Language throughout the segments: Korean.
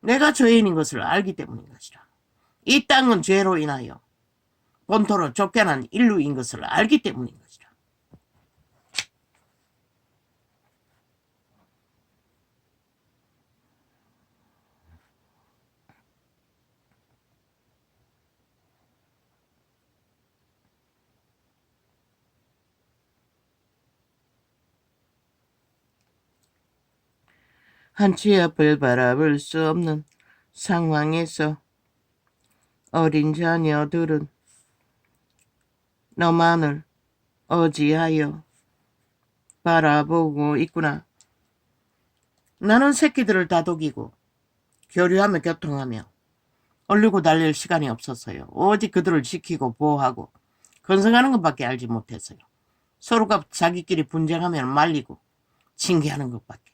내가 죄인인 것을 알기 때문인 것이라. 이 땅은 죄로 인하여 본토로 쫓겨난 인류인 것을 알기 때문인 것이라. 한치 앞을 바라볼 수 없는 상황에서 어린 자녀들은 너만을 어지하여 바라보고 있구나. 나는 새끼들을 다독이고 교류하며 교통하며 얼리고 달릴 시간이 없었어요. 오직 그들을 지키고 보호하고 건성하는 것밖에 알지 못했어요. 서로가 자기끼리 분쟁하며 말리고 징계하는 것밖에.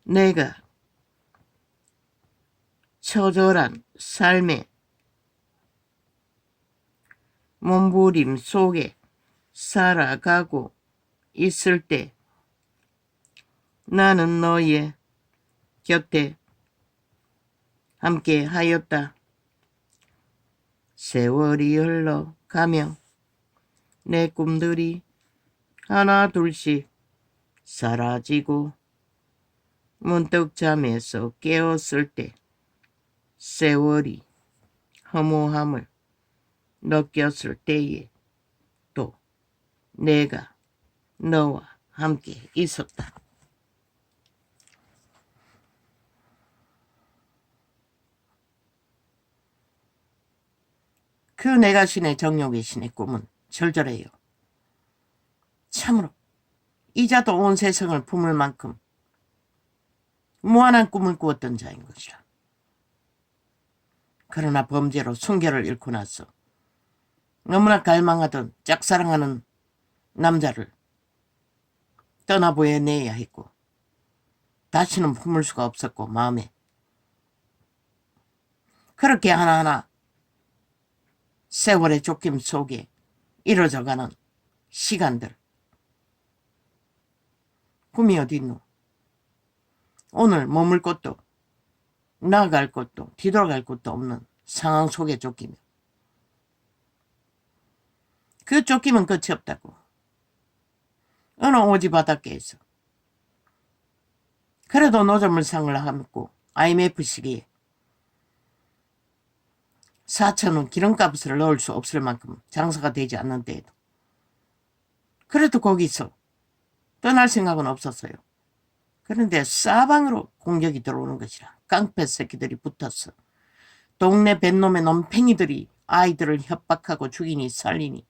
내가 처절한 삶의 몸부림 속에 살아가고 있을 때 나는 너의 곁에 함께 하였다. 세월이 흘러가며 내 꿈들이 하나 둘씩 사라지고 문득 잠에서 깨었을 때 세월이 허무함을 느꼈을 때에 또 내가 너와 함께 있었다. 그 내가 신의 정욕의 신의 꿈은 절절해요. 참으로 이자도 온 세상을 품을 만큼 무한한 꿈을 꾸었던 자인 것이라. 그러나 범죄로 순결을 잃고 나서 너무나 갈망하던 짝사랑하는 남자를 떠나보내야 했고 다시는 품을 수가 없었고 마음에 그렇게 하나하나 세월의 쫓김 속에 이뤄져가는 시간들. 꿈이 어디 있노? 오늘 머물 곳도 나아갈 곳도 뒤돌아갈 곳도 없는 상황 속에 쫓기며 그 쫓김은 끝이 없다고. 어느 오지 바닷가에서 그래도 노점을 상을 하고 IMF 시기에 4,000원 기름값을 넣을 수 없을 만큼 장사가 되지 않는 때에도 그래도 거기서 떠날 생각은 없었어요. 그런데 사방으로 공격이 들어오는 것이라. 깡패 새끼들이 붙었어. 동네 뱃놈의 놈팽이들이 아이들을 협박하고 죽이니 살리니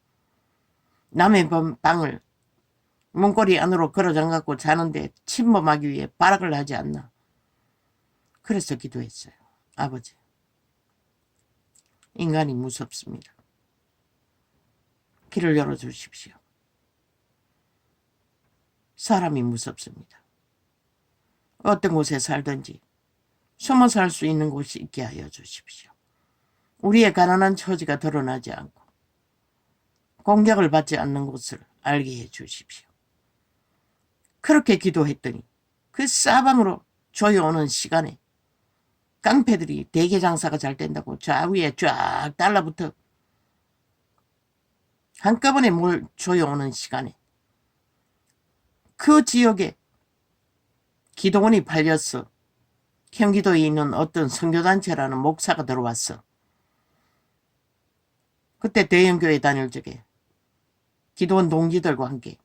남의 방을 문고리 안으로 걸어 잠가고 자는데 침범하기 위해 발악을 하지 않나. 그래서 기도했어요. 아버지, 인간이 무섭습니다. 길을 열어주십시오. 사람이 무섭습니다. 어떤 곳에 살든지 숨어 살 수 있는 곳이 있게 하여 주십시오. 우리의 가난한 처지가 드러나지 않고 공격을 받지 않는 곳을 알게 해 주십시오. 그렇게 기도했더니 그 사방으로 조여오는 시간에 깡패들이 대게 장사가 잘 된다고 좌위에 쫙 달라붙어 한꺼번에 뭘 조여오는 시간에 그 지역에 기도원이 팔렸어. 경기도에 있는 어떤 선교단체라는 목사가 들어왔어. 그때 대형교회 다닐 적에 기도원 동지들과 함께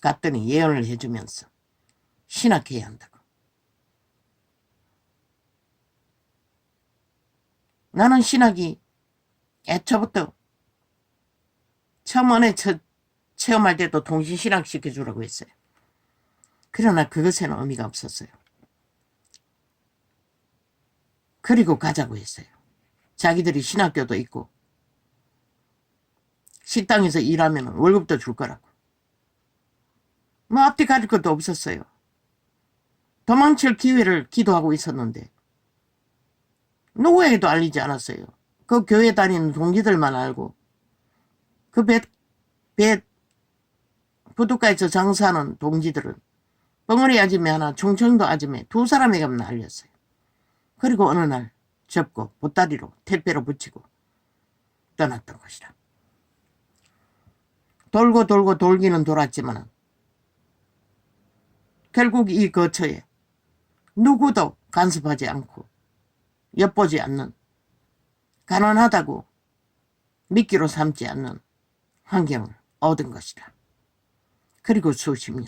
갔더니 예언을 해주면서 신학해야 한다고. 나는 신학이 애초부터 처음 은혜 체험할 때도 동시신학 시켜주라고 했어요. 그러나 그것에는 의미가 없었어요. 그리고 가자고 했어요. 자기들이 신학교도 있고 식당에서 일하면 월급도 줄 거라고. 뭐 앞뒤 가릴 것도 없었어요. 도망칠 기회를 기도하고 있었는데 누구에게도 알리지 않았어요. 그 교회 다니는 동기들만 알고 그 부둣가에서 장사하는 동지들은 벙어리 아줌매 하나, 충청도 아줌매 두 사람에게만 알렸어요. 그리고 어느 날 접고 보따리로 택배로 붙이고 떠났던 것이라. 돌고 돌고 돌기는 돌았지만 결국 이 거처에 누구도 간섭하지 않고 엿보지 않는, 가난하다고 미끼로 삼지 않는 환경을 얻은 것이다. 그리고 수십 년.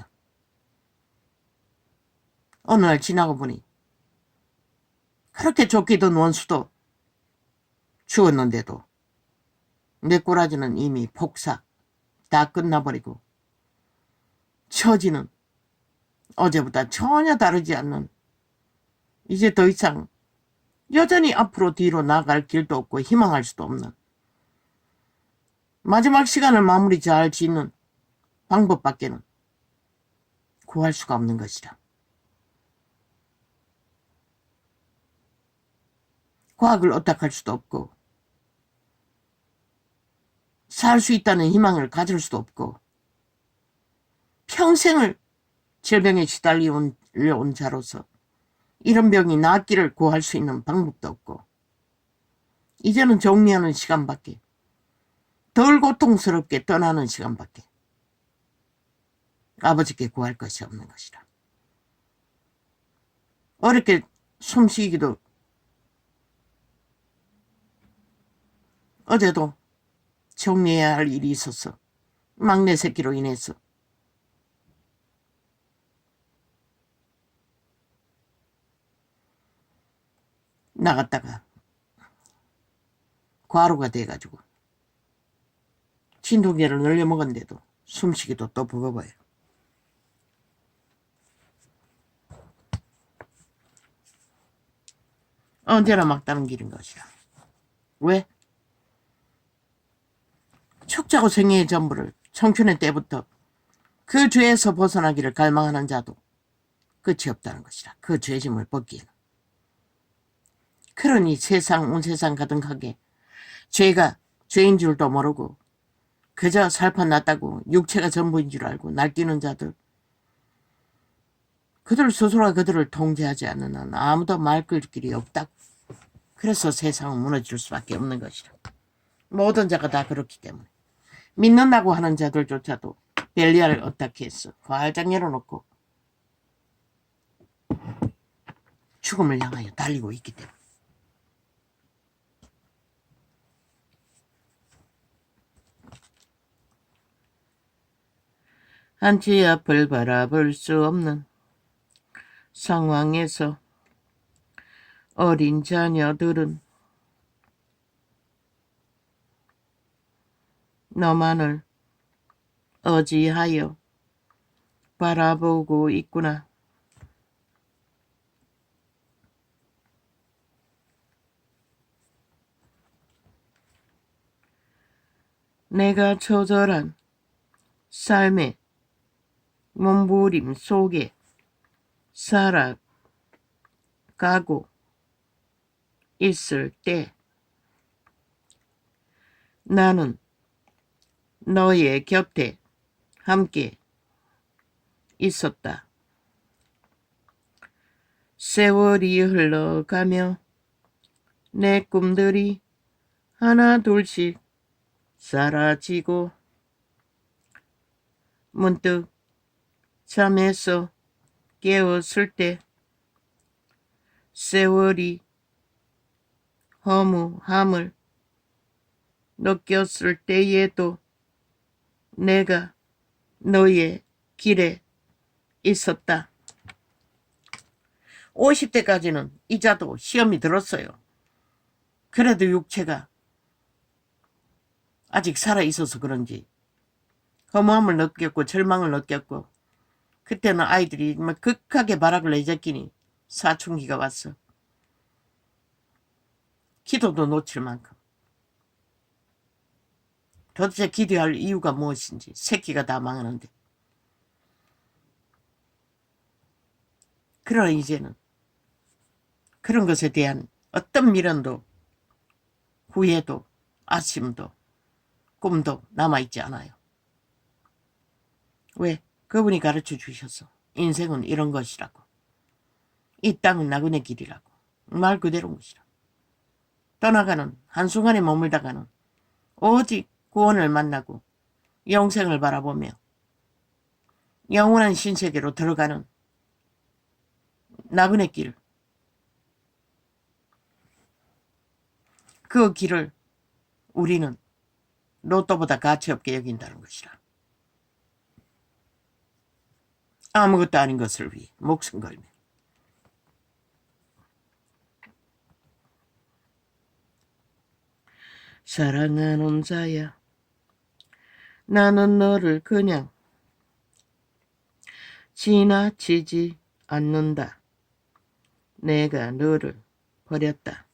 어느 날 지나고 보니 그렇게 쫓기던 원수도 죽었는데도 내 꼬라지는 이미 폭삭 다 끝나버리고 처지는 어제보다 전혀 다르지 않는, 이제 더 이상 여전히 앞으로 뒤로 나갈 길도 없고 희망할 수도 없는 마지막 시간을 마무리 잘 짓는 방법밖에는 구할 수가 없는 것이다. 과학을 어떡할 수도 없고 살 수 있다는 희망을 가질 수도 없고 평생을 질병에 시달려온 자로서 이런 병이 낫기를 구할 수 있는 방법도 없고 이제는 정리하는 시간밖에, 덜 고통스럽게 떠나는 시간밖에 아버지께 구할 것이 없는 것이다. 어렵게 숨쉬기도 어제도 정리해야 할 일이 있어서 막내 새끼로 인해서 나갔다가 과로가 돼가지고 진통제를 늘려 먹었는데도 숨쉬기도 또 버거워요. 언제나 막다른 길인 것이라. 왜? 척자고 생애의 전부를 청춘의 때부터 그 죄에서 벗어나기를 갈망하는 자도 끝이 없다는 것이라. 그 죄짐을 벗기에는. 그러니 온 세상 가득하게 죄가 죄인 줄도 모르고 그저 살판났다고 육체가 전부인 줄 알고 날뛰는 자들, 그들 스스로가 그들을 통제하지 않는 한 아무도 말 끌 길이 없다고. 그래서 세상은 무너질 수밖에 없는 것이라. 모든 자가 다 그렇기 때문에. 믿는다고 하는 자들조차도 벨리알을 어떻게 했어? 활짝 열어놓고 죽음을 향하여 달리고 있기 때문에. 한치 앞을 바라볼 수 없는 상황에서 어린 자녀들은 너만을 의지하여 바라보고 있구나. 내가 처절한 삶의 몸부림 속에 살아가고 있을 때 나는 너의 곁에 함께 있었다. 세월이 흘러가며 내 꿈들이 하나 둘씩 사라지고 문득 잠에서 깨었을 때 세월이 허무함을 느꼈을 때에도 내가 너의 길에 있었다. 50대까지는 이자도 시험이 들었어요. 그래도 육체가 아직 살아있어서 그런지 허무함을 느꼈고 절망을 느꼈고, 그때는 아이들이 막 극하게 발악을 내제끼니 사춘기가 왔어. 기도도 놓칠 만큼. 도대체 기도할 이유가 무엇인지, 새끼가 다 망하는데. 그러나 이제는 그런 것에 대한 어떤 미련도 후회도 아쉬움도 꿈도 남아있지 않아요. 왜? 그분이 가르쳐 주셨어. 인생은 이런 것이라고. 이 땅은 나그네 길이라고. 말 그대로인 것이라. 떠나가는 한순간에 머물다가는 오직 구원을 만나고 영생을 바라보며 영원한 신세계로 들어가는 나그네 길. 그 길을 우리는 로또보다 가치없게 여긴다는 것이라. 아무것도 아닌 것을 위해 목숨 걸며. 사랑하는 자야, 나는 너를 그냥 지나치지 않는다. 내가 너를 버렸다.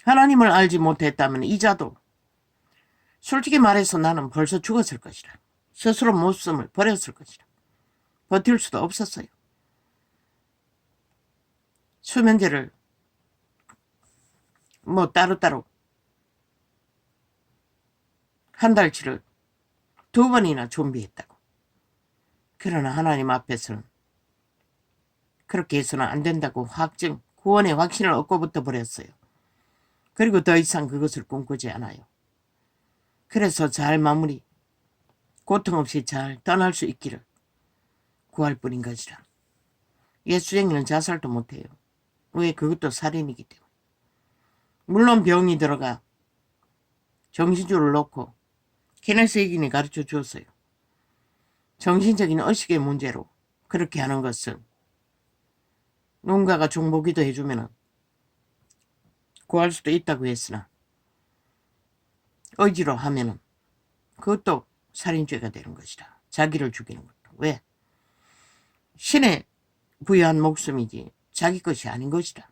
하나님을 알지 못했다면 이자도 솔직히 말해서 나는 벌써 죽었을 것이라. 스스로 목숨을 버렸을 것이라. 버틸 수도 없었어요. 수면제를 따로따로 한 달치를 2번이나 준비했다고. 그러나 하나님 앞에서는 그렇게 해서는 안 된다고 구원의 확신을 얻고부터 버렸어요. 그리고 더 이상 그것을 꿈꾸지 않아요. 그래서 잘 마무리, 고통 없이 잘 떠날 수 있기를 구할 뿐인 것이라. 예수쟁이는 자살도 못해요. 왜? 그것도 살인이기 때문에. 물론 병이 들어가 정신줄을 놓고 케네스 히긴이 가르쳐 주었어요. 정신적인 의식의 문제로 그렇게 하는 것은 누군가가 중보기도 해주면 구할 수도 있다고 했으나 의지로 하면은 그것도 살인죄가 되는 것이다. 자기를 죽이는 것도. 왜? 신의 부여한 목숨이지 자기 것이 아닌 것이다.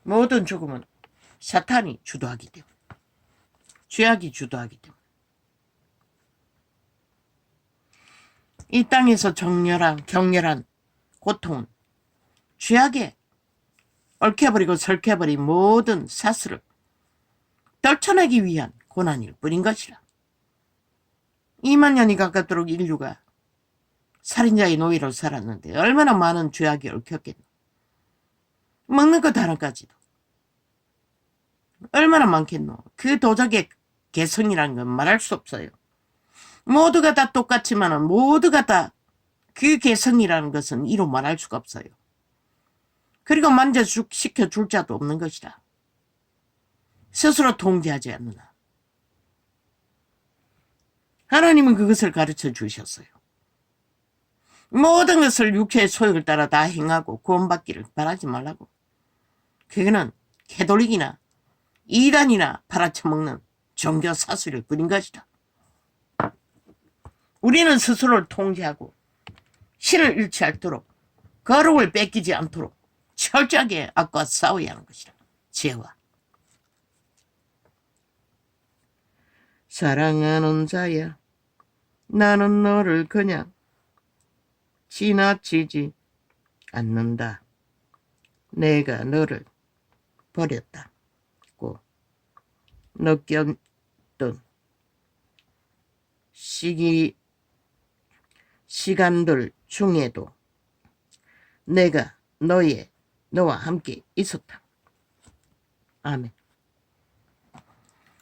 모든 죽음은 사탄이 주도하기 때문에, 죄악이 주도하기 때문에. 이 땅에서 격렬한 고통은 죄악에 얽혀버리고 설켜버린 모든 사슬을 떨쳐내기 위한 고난일 뿐인 것이라. 2만 년이 가깝도록 인류가 살인자의 노예로 살았는데 얼마나 많은 죄악이 얽혔겠노. 먹는 것 하나까지도 얼마나 많겠노. 그 도적의 개성이라는 건 말할 수 없어요. 모두가 다 똑같지만 모두가 다 그 개성이라는 것은 이로 말할 수가 없어요. 그리고 만족시켜 줄 자도 없는 것이다. 스스로 통제하지 않느나. 하나님은 그것을 가르쳐 주셨어요. 모든 것을 육체의 소욕을 따라 다 행하고 구원받기를 바라지 말라고. 그거는 캐톨릭이나 이단이나 팔아쳐먹는 종교 사슬일 뿐인 것이다. 우리는 스스로를 통제하고 신을 잃지 않도록 거룩을 뺏기지 않도록 철저하게 악과 싸워야 하는 것이다. 죄와. 사랑하는 자야, 나는 너를 그냥 지나치지 않는다. 내가 너를 버렸다고 느꼈던 시간들 중에도 내가 너와 함께 있었다. 아멘.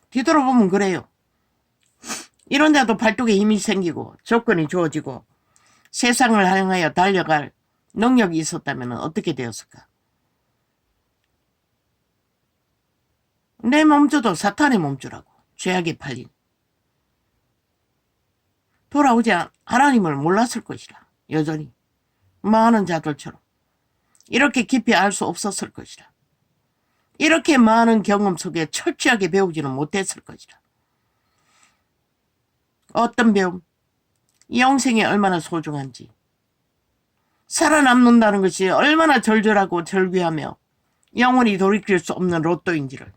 뒤돌아보면 그래요. 이런 데도 발톱에 힘이 생기고 조건이 주어지고 세상을 향하여 달려갈 능력이 있었다면 어떻게 되었을까? 내 몸주도 사탄의 몸주라고. 죄악에 팔린. 돌아오지 하나님을 몰랐을 것이라. 여전히 많은 자들처럼 이렇게 깊이 알 수 없었을 것이라. 이렇게 많은 경험 속에 철저하게 배우지는 못했을 것이라. 어떤 배움? 영생이 얼마나 소중한지, 살아남는다는 것이 얼마나 절절하고 절규하며 영원히 돌이킬 수 없는 로또인지를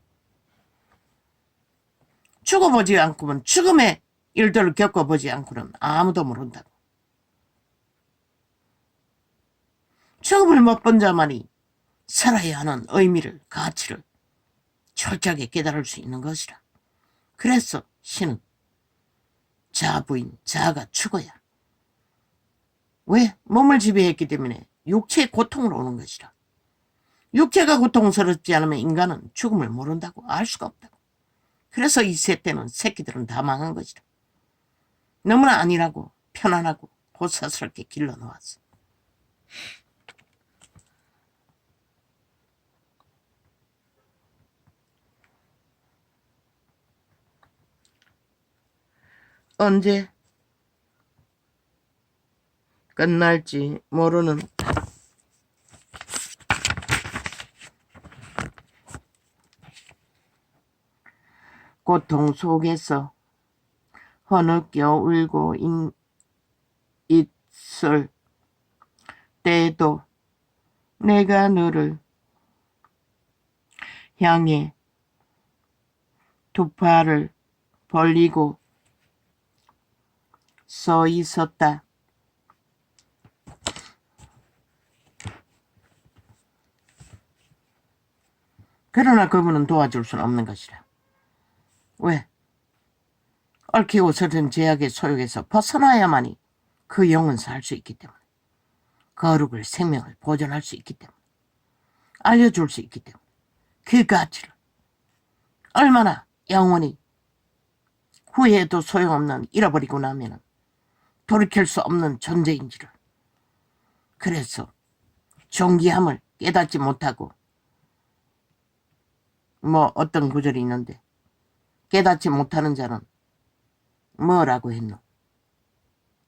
죽어보지 않고는, 죽음의 일들을 겪어보지 않고는 아무도 모른다고. 죽음을 못 본 자만이 살아야 하는 의미를, 가치를 철저하게 깨달을 수 있는 것이라. 그래서 신은 자아 부인, 자아가 죽어야. 왜? 몸을 지배했기 때문에 육체의 고통으로 오는 것이라. 육체가 고통스럽지 않으면 인간은 죽음을 모른다고, 알 수가 없다고. 그래서 이 세대는 새끼들은 다 망한 것이라. 너무나 안일하고 편안하고 호사스럽게 길러놓았어. 언제 끝날지 모르는 고통 속에서 흐느껴 울고 있을 때에도 내가 너를 향해 두 팔을 벌리고 서 있었다. 그러나 그분은 도와줄 수는 없는 것이라. 왜? 얽히고 서든 제약의 소욕에서 벗어나야만이 그 영은 살 수 있기 때문에, 거룩을, 생명을 보존할 수 있기 때문에, 알려줄 수 있기 때문에, 그 가치를 얼마나 영원히 후회해도 소용없는, 잃어버리고 나면 돌이킬 수 없는 존재인지를. 그래서 존귀함을 깨닫지 못하고, 어떤 구절이 있는데, 깨닫지 못하는 자는 뭐라고 했노?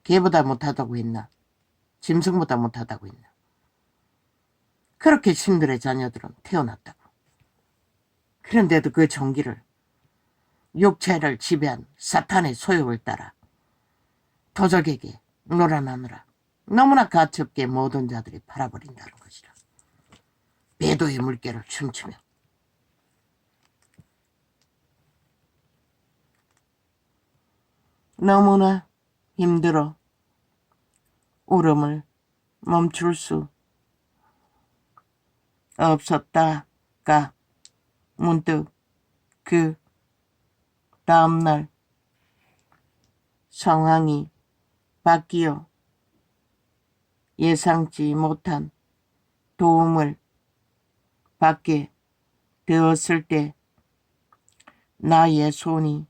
개보다 못하다고 했나? 짐승보다 못하다고 했나? 그렇게 신들의 자녀들은 태어났다고. 그런데도 그 종기를 육체를 지배한 사탄의 소욕을 따라 도적에게 놀아나느라 너무나 가첩게 모든 자들이 팔아버린다는 것이라. 배도의 물결을 춤추며 너무나 힘들어 울음을 멈출 수 없었다가 문득 그 다음날 상황이 바뀌어 예상치 못한 도움을 받게 되었을 때 나의 손이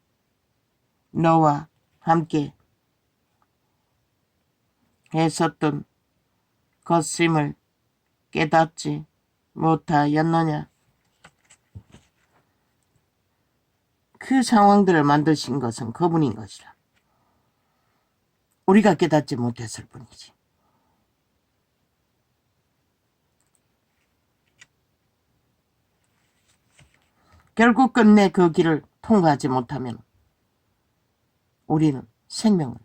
너와 함께 했었던 것임을 깨닫지 못하였느냐. 그 상황들을 만드신 것은 그분인 것이라. 우리가 깨닫지 못했을 뿐이지. 결국 끝내 그 길을 통과하지 못하면 우리는 생명을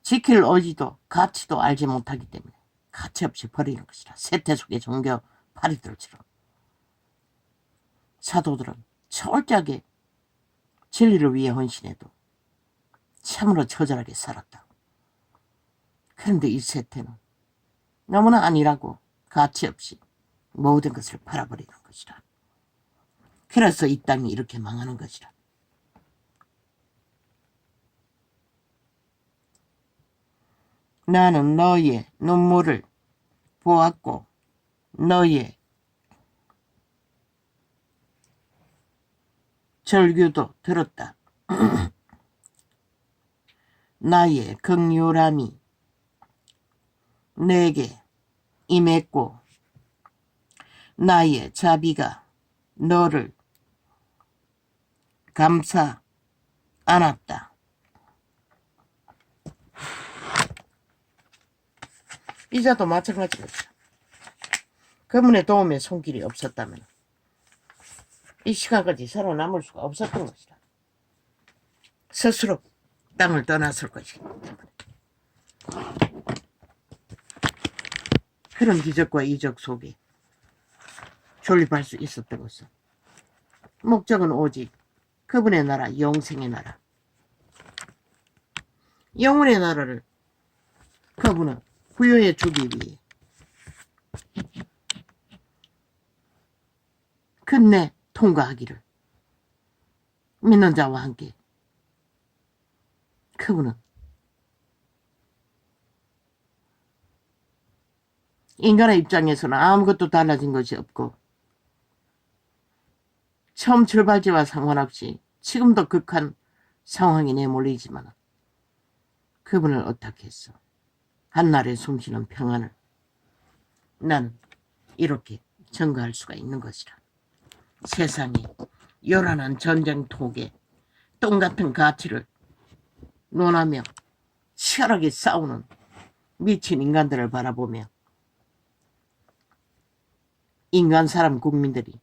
지킬 의지도 가치도 알지 못하기 때문에 가치없이 버리는 것이라. 세태 속의 종교 파리들처럼 사도들은 철저하게 진리를 위해 헌신해도 참으로 처절하게 살았다. 그런데 이 세태는 너무나 안일하고 가치없이 모든 것을 팔아버리는 것이라. 그래서 이 땅이 이렇게 망하는 것이라. 나는 너의 눈물을 보았고 너의 절규도 들었다. 나의 긍휼함이 내게 임했고 나의 자비가 너를 감싸 안았다. 이자도 마찬가지겠다. 그분의 도움에 손길이 없었다면 이 시간까지 살아남을 수가 없었던 것이다. 스스로 땅을 떠났을 것이기 때문에. 그런 기적과 이적 속에 존립할 수 있었던 것은 목적은 오직 그분의 나라, 영생의 나라, 영혼의 나라를 그분은 부여해 주기 위해 끝내 통과하기를 믿는 자와 함께 그분은 인간의 입장에서는 아무것도 달라진 것이 없고 처음 출발지와 상관없이 지금도 극한 상황에 내몰리지만 그분을 어떻게 했어? 한날에 숨쉬는 평안을 난 이렇게 증거할 수가 있는 것이라. 세상에 요란한 전쟁통에 똥같은 가치를 논하며 치열하게 싸우는 미친 인간들을 바라보며 인간 사람 국민들이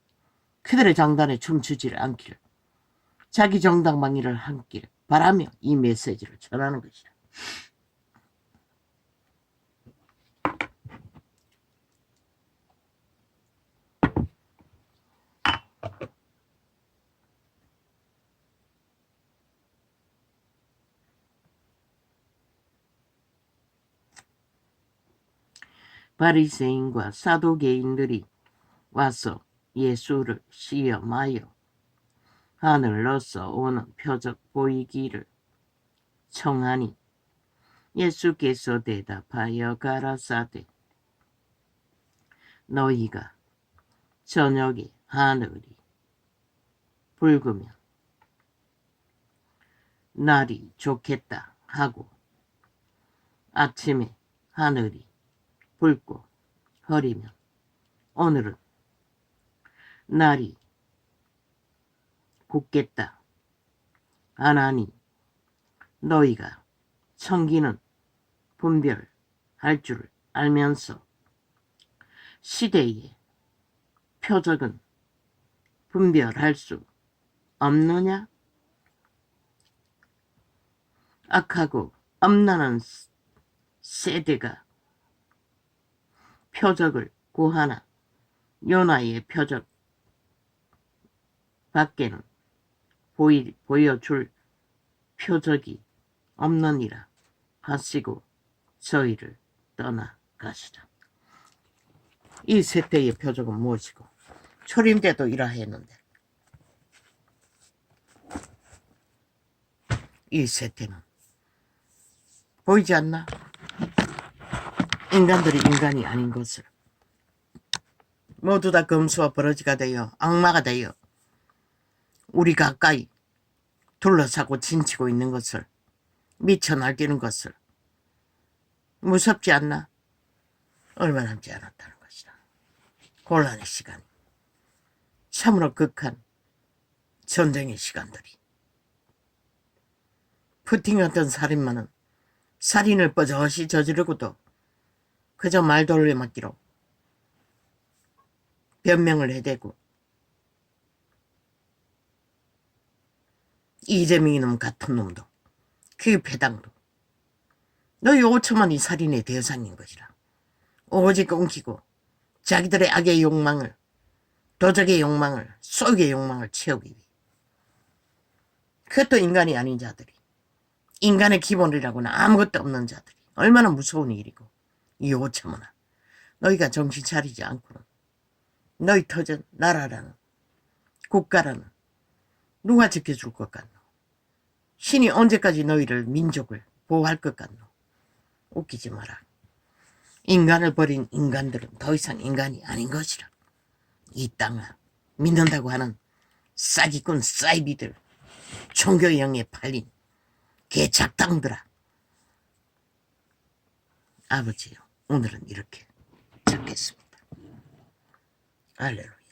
그들의 정단에 춤추지를 않기를 자기 정당 방위를 함기를 바라며 이 메시지를 전하는 것이다. 바리새인과 사두개인들이 와서 예수를 시험하여 하늘로서 오는 표적 보이기를 청하니 예수께서 대답하여 가라사대 너희가 저녁에 하늘이 붉으면 날이 좋겠다 하고 아침에 하늘이 붉고 흐리면 오늘은 날이 굳겠다 하나니 너희가 청기는 분별할 줄 알면서 시대의 표적은 분별할 수 없느냐? 악하고 엄난한 세대가 표적을 구하나 요나의 표적 밖에는 보여줄 표적이 없느니라 하시고 저희를 떠나가시라. 이 세대의 표적은 무엇이고 초림 때도 이러했는데 이 세대는 보이지 않나? 인간들이 인간이 아닌 것을 모두 다 금수와 버러지가 되어 악마가 되어 우리 가까이 둘러싸고 진치고 있는 것을 미쳐 날뛰는 것을 무섭지 않나? 얼마 남지 않았다는 것이다. 곤란의 시간, 참으로 극한 전쟁의 시간들이. 푸틴 같은 살인마는 살인을 뻗어시 저지르고도 그저 말 돌려막기로 변명을 해대고 이재명이 놈 같은 놈도 그 배당도 너희 5천만이 살인의 대상인 것이라. 오직 엉키고 자기들의 악의 욕망을 도적의 욕망을 쏘기의 욕망을 채우기 위해 그것도 인간이 아닌 자들이 인간의 기본이라고는 아무것도 없는 자들이 얼마나 무서운 일이고 이 5천만아 너희가 정신 차리지 않고는 너희 터전 나라라는 국가라는 누가 지켜줄 것 같노? 신이 언제까지 너희를 민족을 보호할 것 같노? 웃기지 마라. 인간을 버린 인간들은 더 이상 인간이 아닌 것이라. 이 땅을 믿는다고 하는 싸기꾼 사이비들 종교의 영에 팔린 개작당들아. 아버지요 오늘은 이렇게 적겠습니다. 할렐루야.